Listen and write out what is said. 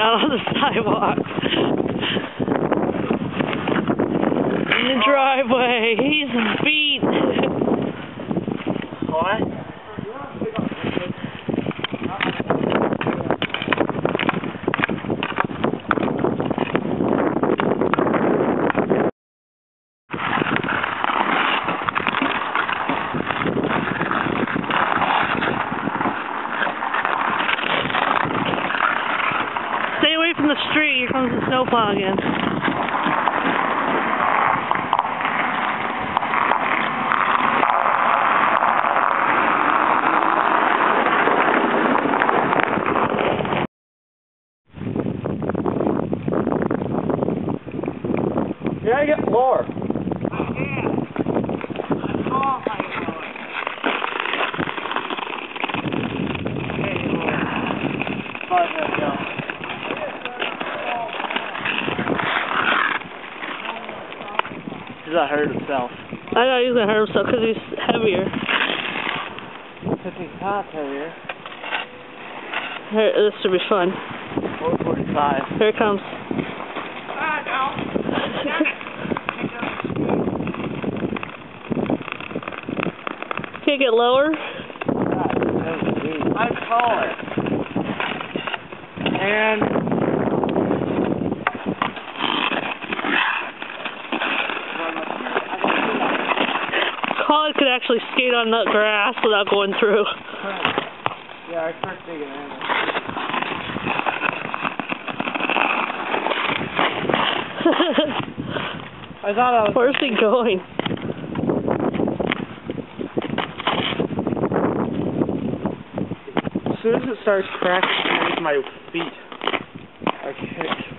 down on the sidewalk. In the driveway. He's beat. What? Stay away from the street. Here comes the snowplow again. You gotta get lower. I can't. I'm off, I know it. He's not hurt himself. I know he's gonna hurt himself because he's heavier. Because he's not heavier. Here, this should be fun. 445. Here it comes. Can't get lower? I'm taller. And Colin could actually skate on that grass without going through. yeah, I start digging in. I thought I was. Where's he going? As soon as it starts cracking underneath my feet, I can't.